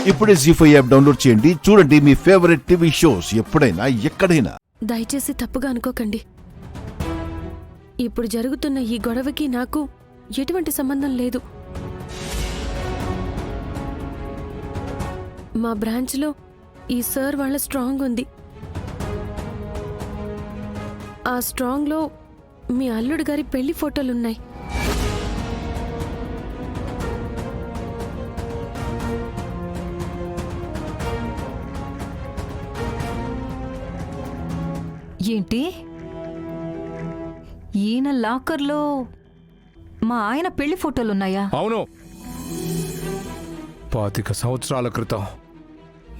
ఇప్పుడే జీ5 app download చేయండి. చూడండి మీ ఫేవరెట్ టీవీ షోస్ ఎప్పుడైనా ఎక్కడైనా. దయచేసి తప్పుగా అనుకోకండి. ఇప్పుడు జరుగుతున్న ఈ గొడవకి నాకు ఎటువంటి సంబంధం లేదు. మా బ్రాంచ్లో ఈ సార్ వాళ్ళ స్ట్రాంగ్ ఉంది. ఆ స్ట్రాంగ్లో మీ అల్లుడు గారి పెళ్లి ఫోటోలున్నాయి. ఏంటి? ఈయన లాకర్లో మా ఆయన పెళ్లి ఫోటోలున్నాయా? అవును. 25 సంవత్సరాల క్రితం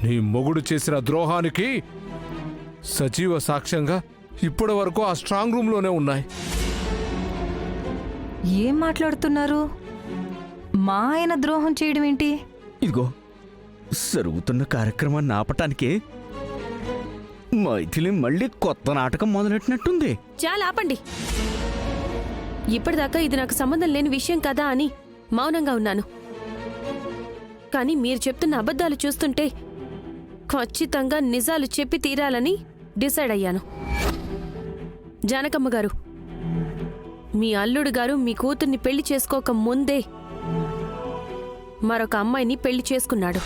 నీ మొగుడు చేసిన ద్రోహానికి సజీవ సాక్ష్యంగా ఇప్పటి వరకు ఆ స్ట్రాంగ్ రూమ్లోనే ఉన్నాయి. ఏం మాట్లాడుతున్నారు? మా ఆయన ద్రోహం చేయడం ఏంటి? ఇదిగో జరుగుతున్న కార్యక్రమాన్ని ఆపటానికి మైథిలి మళ్ళీ కొత్త నాటకం మొదలెట్టినట్టుంది. చాలా ఆపండి. ఇప్పటిదాకా ఇది నాకు సంబంధం లేని విషయం కదా అని మౌనంగా ఉన్నాను. కానీ మీరు చెప్తున్న అబద్ధాలు చూస్తుంటే ఖచ్చితంగా నిజాలు చెప్పి తీరాలని డిసైడ్ అయ్యాను. జానకమ్మ గారు, మీ అల్లుడు గారు మీ కూతుర్ని పెళ్లి చేసుకోక ముందే మరొక అమ్మాయిని పెళ్లి చేసుకున్నాడు.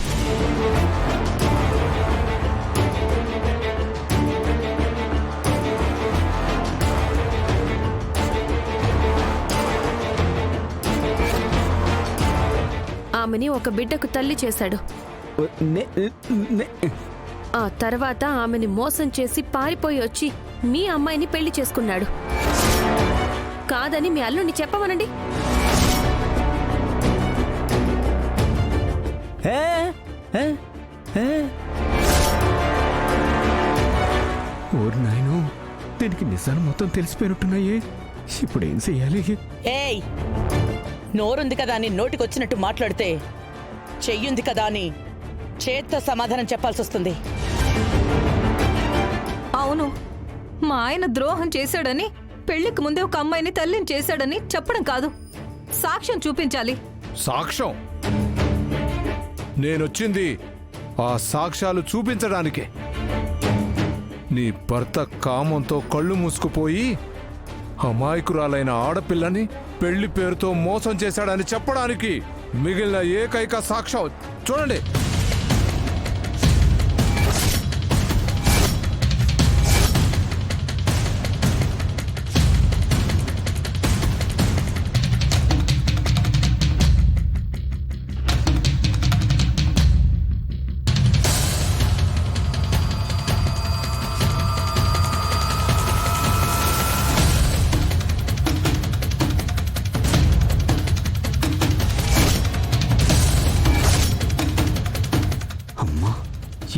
ఆమెని ఒక బిడ్డకు తల్లి చేశాడు. ఆ తర్వాత ఆమెని మోసం చేసి పారిపోయి వచ్చి మీ అమ్మాయిని పెళ్లి చేసుకున్నాడు. కాదని మీ అల్లుడిని చెప్పమనండి. ఓరి నాయనో, దీనికి నిజాలు మొత్తం తెలిసిపోయినట్టున్నాయే. ఇప్పుడేం చెయ్యాలి? ఏయ్, నోరుంది కదా అని నోటికొచ్చినట్టు మాట్లాడితే చెయ్యుంది కదా అని చేత్తో సమాధానం చెప్పాల్సి వస్తుంది. అవును, మా ఆయన ద్రోహం చేశాడని, పెళ్లికి ముందే ఒక అమ్మాయిని తల్లిని చేశాడని చెప్పడం కాదు, సాక్ష్యం చూపించాలి. సాక్ష్యం? నేనొచ్చింది ఆ సాక్ష్యాలు చూపించడానికే. నీ భర్త కామంతో కళ్ళు మూసుకుపోయి అమాయకురాలైన ఆడపిల్లని పెళ్లి పేరుతో మోసం చేశాడని చెప్పడానికి మిగిలిన ఏకైక సాక్ష్యం చూడండి.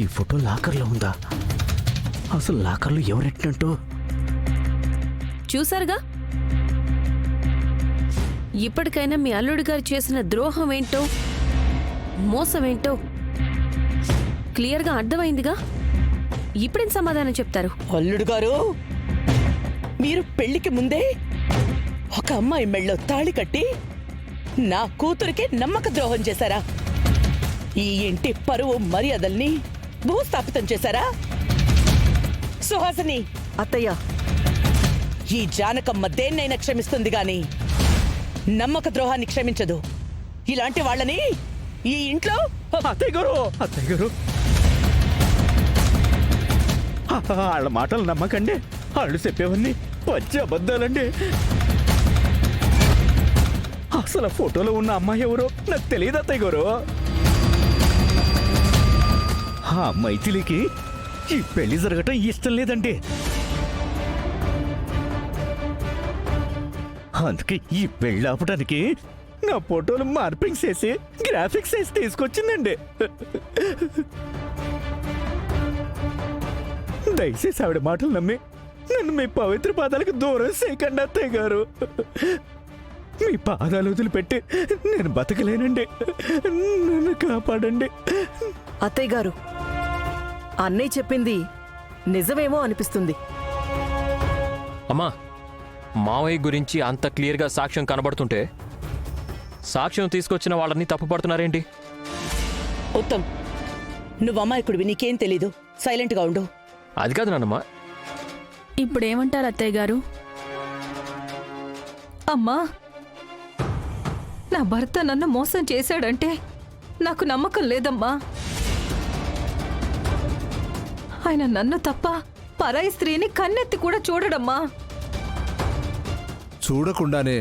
ఈ ఫోటో లాకర్లో ఉందా? అసలు లాకర్లో ఎవరెట్టినట్టు? చూసారుగా, ఇప్పటికైనా మీ అల్లుడు గారు చేసిన ద్రోహం ఏంటో, మోసం ఏంటో క్లియర్గా అర్థమైందిగా. ఇప్పుడేం సమాధానం చెప్తారు? అల్లుడు గారు, మీరు పెళ్లికి ముందే ఒక అమ్మాయి మెళ్ళో తాళి కట్టి నా కూతురికి నమ్మక ద్రోహం చేశారా? ఈ ఇంటి పరువు మర్యాదల్ని భూస్థాపితం చేశారా? సుహాసిని, అత్తయ్య, ఈ జానకమ్మ దేన్నైనా క్షమిస్తుంది గాని నమ్మక ద్రోహాన్ని క్షమించదు. ఇలాంటి వాళ్ళని ఈ ఇంట్లో అత్తయ్య గారు, వాళ్ళ మాటలు నమ్మకండి. వాళ్ళు చెప్పేవన్నీ పచ్చి అబద్ధాలండి. అసలు ఫోటోలో ఉన్న అమ్మాయి ఎవరో నాకు తెలియదు అత్తయ్య గారు. ఆ మైథిలికి ఈ పెళ్లి జరగటం ఇష్టం లేదండి. అందుకే ఈ పెళ్లి ఆపడానికి నా ఫోటోలు మార్పింగ్ చేసి గ్రాఫిక్స్ వేసి తీసుకొచ్చిందండి. దయచేసి ఆవిడ మాటలు నమ్మి నన్ను మీ పవిత్ర పాదాలకు దూరం చేయకండి అత్తయ్య గారు. మీ పాదాలు వదిలిపెట్టి నేను బతకలేనండి. నన్ను కాపాడండి. అత్తయ్య గారు, అన్నయ్య చెప్పింది నిజమేమో అనిపిస్తుంది. అమ్మా, మావయ్య గురించి అంత క్లియర్గా సాక్ష్యం కనబడుతుంటే సాక్ష్యం తీసుకొచ్చిన వాళ్ళని తప్పుపడుతున్నారేంటి? ఉత్తమ్, నువ్వు అమాయకుడివి, నీకేం తెలీదు. సైలెంట్గా ఉండు. అది కాదు నాన్నమ్మ. ఇప్పుడేమంటారు అత్తయ్య గారు? అమ్మా, నా భర్త నన్ను మోసం చేశాడంటే నాకు నమ్మకం లేదమ్మా. ఆయన నన్ను తప్ప పరాయి స్త్రీని కన్నెత్తి కూడా చూడడమ్మా. చూడకుండానే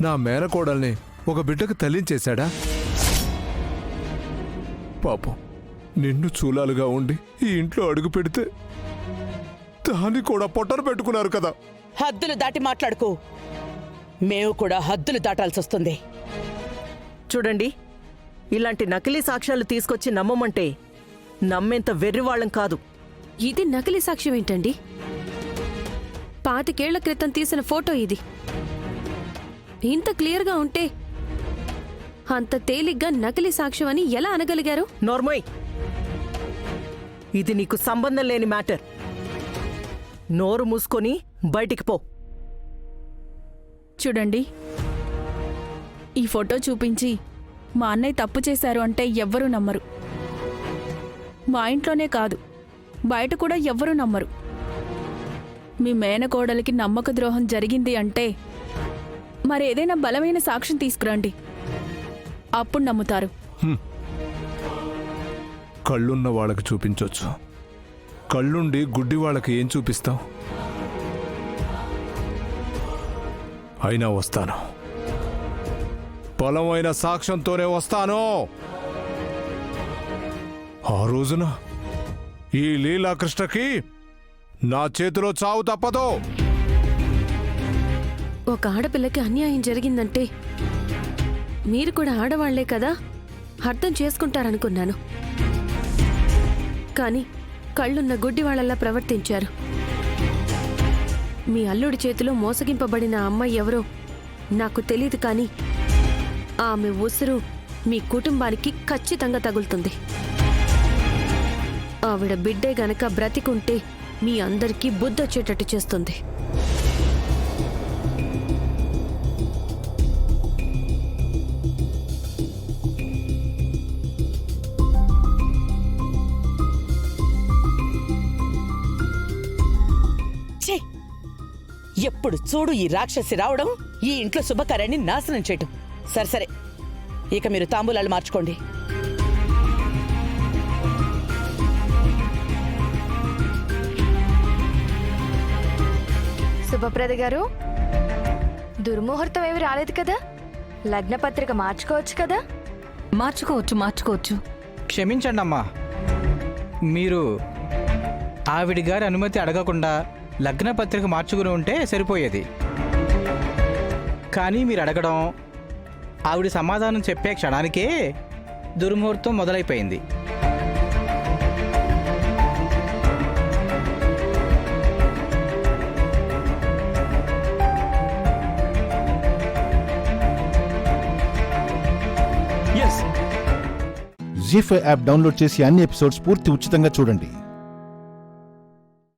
నా మేనకోడల్ని ఒక బిడ్డకు తల్లించేశాడా? పాపం, నిన్ను చూలాలుగా ఉండి ఈ ఇంట్లో అడుగు పెడితే దాన్ని కూడా పొట్టను పెట్టుకున్నారు కదా. హద్దులు దాటి మాట్లాడుకో. మేము కూడా హద్దులు దాటాల్సి వస్తుంది. చూడండి, ఇలాంటి నకిలీ సాక్ష్యాలు తీసుకొచ్చి నమ్మమంటే నమ్మేంత వెర్రివాళ్ళం కాదు. ఇది నకిలీ సాక్ష్యం ఏంటండి? 25 ఏళ్ల క్రితం తీసిన ఫోటో ఇది. ఇంత క్లియర్గా ఉంటే అంత తేలిగ్గా నకిలీ సాక్ష్యం అని ఎలా అనగలిగారు? నోర్మోయ్, ఇది నీకు సంబంధం లేని మ్యాటర్. నోరు మూసుకొని బయటికి పో. చూడండి, ఈ ఫోటో చూపించి మా అన్నయ్య తప్పు చేశారు అంటే ఎవ్వరూ నమ్మరు. మా ఇంట్లోనే కాదు, బయట కూడా ఎవ్వరూ నమ్మరు. మీ మేనకోడలికి నమ్మక ద్రోహం జరిగింది అంటే మరి ఏదైనా బలమైన సాక్ష్యం తీసుకురండి, అప్పుడు నమ్ముతారు. కళ్ళున్న వాళ్ళకి చూపించొచ్చు, కళ్ళుండి గుడ్డి వాళ్ళకి ఏం చూపిస్తాం? అయినా వస్తాను, బలమైన సాక్ష్యంతోనే వస్తాను. ఆ రోజున ఈ లీలాకృష్ణకి నా చేతిలో చావు తప్పదు. ఒక ఆడపిల్లకి అన్యాయం జరిగిందంటే మీరు కూడా ఆడవాళ్లే కదా, అర్థం చేసుకుంటారనుకున్నాను. కానీ కళ్ళున్న గుడ్డి వాళ్ళలా ప్రవర్తించారు. మీ అల్లుడి చేతిలో మోసగింపబడిన అమ్మాయి ఎవరో నాకు తెలీదు, కానీ ఆమె ఉసురు మీ కుటుంబానికి ఖచ్చితంగా తగులుతుంది. ఆవిడ బిడ్డే గనక బ్రతికుంటే మీ అందరికీ బుద్ధొచ్చేటట్టు చేస్తుంది. ఛీ! ఎప్పుడు చూడు ఈ రాక్షసి రావడం, ఈ ఇంట్లో శుభకార్యాన్ని నాశనం చేయటం. సరే సరే, ఇక మీరు తాంబూలాలు మార్చుకోండి. శుభప్రద గారు, దుర్ముహూర్తం ఏమి రాలేదు కదా? లగ్నపత్రిక మార్చుకోవచ్చు కదా? మార్చుకోవచ్చు. క్షమించండి అమ్మా, మీరు ఆవిడ గారి అనుమతి అడగకుండా లగ్న పత్రిక మార్చుకుని ఉంటే సరిపోయేది. కానీ మీరు అడగడం, ఆవిడ సమాధానం చెప్పే క్షణానికే దుర్ముహూర్తం మొదలైపోయింది. జీ5 యాప్ డౌన్లోడ్ చేసి అన్ని ఎపిసోడ్స్ పూర్తి ఉచితంగా చూడండి.